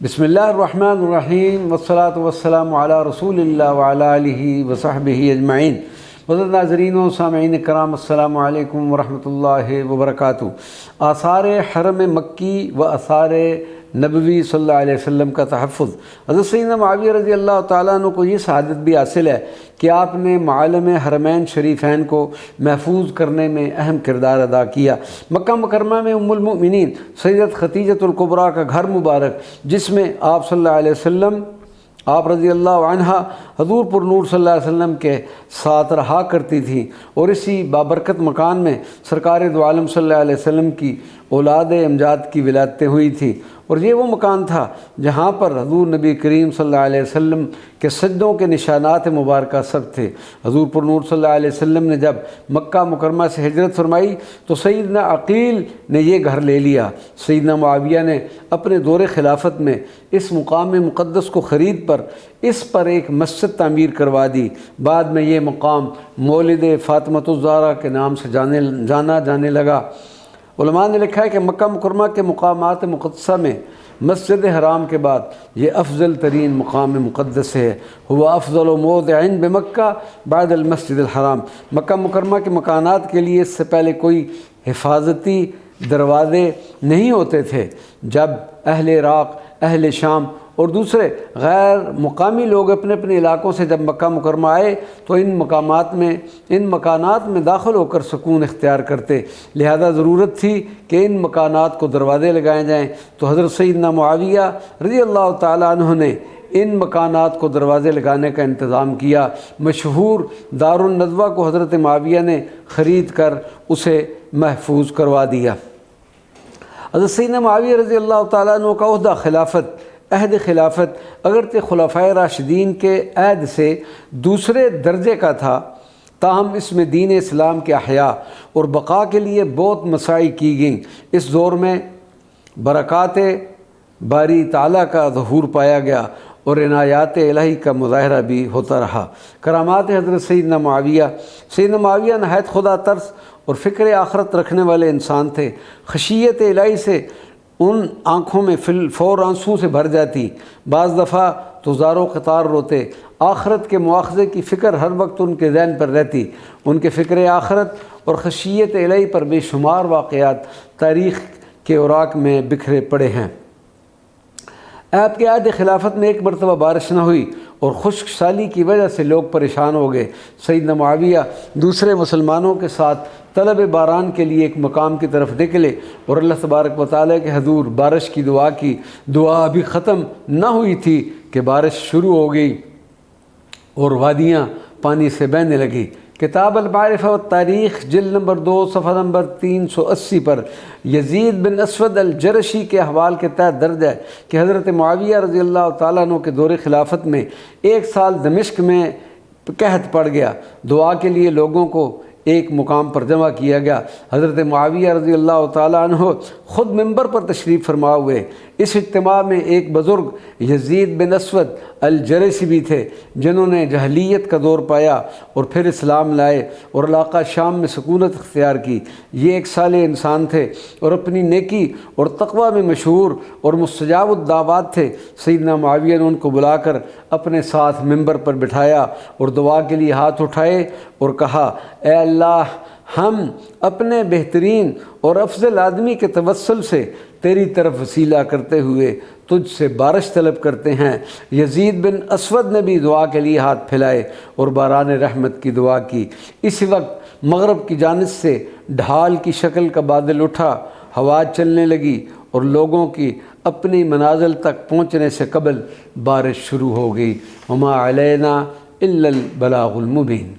بسم اللہ الرحمن الرحیم والصلاة والسلام علی رسول اللہ وعلی آلہ وصحبہ اجمعین۔ معزز ناظرین و سامعین کرام، السلام علیکم ورحمۃ اللہ وبرکاتہ۔ آثار حرم مکی و آثار نبوی صلی اللہ علیہ وسلم کا تحفظ۔ حضرت سیدنا معاویہ رضی اللہ تعالیٰ عنہ کو یہ سعادت بھی حاصل ہے کہ آپ نے معالم حرمین شریفین کو محفوظ کرنے میں اہم کردار ادا کیا۔ مکہ مکرمہ میں ام المؤمنین سیدت خدیجۃ الکبریٰ کا گھر مبارک، جس میں آپ صلی اللہ علیہ وسلم، آپ رضی اللہ عنہ حضور پر نور صلی اللہ علیہ وسلم کے ساتھ رہا کرتی تھیں، اور اسی بابرکت مکان میں سرکار دو عالم صلی اللہ علیہ وسلم کی اولاد امجاد کی ولادتیں ہوئی تھیں، اور یہ وہ مکان تھا جہاں پر حضور نبی کریم صلی اللہ علیہ وسلم کے سجدوں کے نشانات مبارکہ سب تھے۔ حضور پر نور صلی اللہ علیہ وسلم نے جب مکہ مکرمہ سے ہجرت فرمائی تو سیدنا عقیل نے یہ گھر لے لیا۔ سیدنا معاویہ نے اپنے دور خلافت میں اس مقام مقدس کو خرید پر اس پر ایک مسجد تعمیر کروا دی۔ بعد میں یہ مقام مولد فاطمۃ الزہرا کے نام سے جانا جانے لگا۔ علماء نے لکھا ہے کہ مکہ مکرمہ کے مقامات مقدسہ میں مسجد حرام کے بعد یہ افضل ترین مقام مقدس ہے۔ ہوا افضل موضع بمکہ بعد المسجد الحرام۔ مکہ مکرمہ کے مکانات کے لیے اس سے پہلے کوئی حفاظتی دروازے نہیں ہوتے تھے۔ جب اہل عراق، اہل شام اور دوسرے غیر مقامی لوگ اپنے اپنے علاقوں سے جب مکہ مکرمہ آئے تو ان مکانات میں داخل ہو کر سکون اختیار کرتے، لہذا ضرورت تھی کہ ان مکانات کو دروازے لگائے جائیں، تو حضرت سیدنا معاویہ رضی اللہ تعالیٰ عنہ نے ان مکانات کو دروازے لگانے کا انتظام کیا۔ مشہور دار الندوہ کو حضرت معاویہ نے خرید کر اسے محفوظ کروا دیا۔ حضرت سیدنا معاویہ رضی اللہ تعالیٰ عنہ کا عہدہ خلافت، عہد خلافت اگرچہ خلفائے راشدین کے عہد سے دوسرے درجے کا تھا، تاہم اس میں دین اسلام کے احیاء اور بقا کے لیے بہت مساعی کی گئیں۔ اس دور میں برکات باری تعالیٰ کا ظہور پایا گیا اور عنایات الہی کا مظاہرہ بھی ہوتا رہا۔ کرامات حضرت سیدنا معاویہ نہایت خدا ترس اور فکر آخرت رکھنے والے انسان تھے۔ خشیت الہی سے ان آنکھوں میں فور آنسوں سے بھر جاتی، بعض دفعہ تو زارو قطار روتے۔ آخرت کے مواخذے کی فکر ہر وقت ان کے ذہن پر رہتی۔ ان کے فکر آخرت اور خشیت الہی پر بے شمار واقعات تاریخ کے اوراق میں بکھرے پڑے ہیں۔ آپ کے عہد خلافت میں ایک مرتبہ بارش نہ ہوئی اور خشک سالی کی وجہ سے لوگ پریشان ہو گئے۔ سیدنا معاویہ دوسرے مسلمانوں کے ساتھ طلب باران کے لیے ایک مقام کی طرف نکلے اور اللہ تبارک و تعالیٰ کے حضور بارش کی دعا کی۔ دعا ابھی ختم نہ ہوئی تھی کہ بارش شروع ہو گئی اور وادیاں پانی سے بہنے لگی۔ کتاب المعارف والتاریخ جلد نمبر 2 صفحہ نمبر 380 پر یزید بن اسود الجرشی کے احوال کے تحت درج ہے کہ حضرت معاویہ رضی اللہ تعالیٰ عنہ کے دور خلافت میں 1 سال دمشق میں قحط پڑ گیا۔ دعا کے لیے لوگوں کو ایک مقام پر جمع کیا گیا۔ حضرت معاویہ رضی اللہ تعالیٰ عنہ خود منبر پر تشریف فرما ہوئے۔ اس اجتماع میں ایک بزرگ یزید بن اسود الجرشی بھی تھے، جنہوں نے جاہلیت کا دور پایا اور پھر اسلام لائے اور علاقہ شام میں سکونت اختیار کی۔ یہ ایک صالح انسان تھے اور اپنی نیکی اور تقوی میں مشہور اور مستجاب الدعوات تھے۔ سیدنا معاویہ نے ان کو بلا کر اپنے ساتھ منبر پر بٹھایا اور دعا کے لیے ہاتھ اٹھائے اور کہا، اے اللہ، ہم اپنے بہترین اور افضل آدمی کے توسل سے تیری طرف وسیلہ کرتے ہوئے تجھ سے بارش طلب کرتے ہیں۔ یزید بن اسود نے بھی دعا کے لیے ہاتھ پھیلائے اور باران رحمت کی دعا کی۔ اسی وقت مغرب کی جانب سے ڈھال کی شکل کا بادل اٹھا، ہوا چلنے لگی اور لوگوں کی اپنی منازل تک پہنچنے سے قبل بارش شروع ہو گئی۔ وما علینا الا البلاغ المبین۔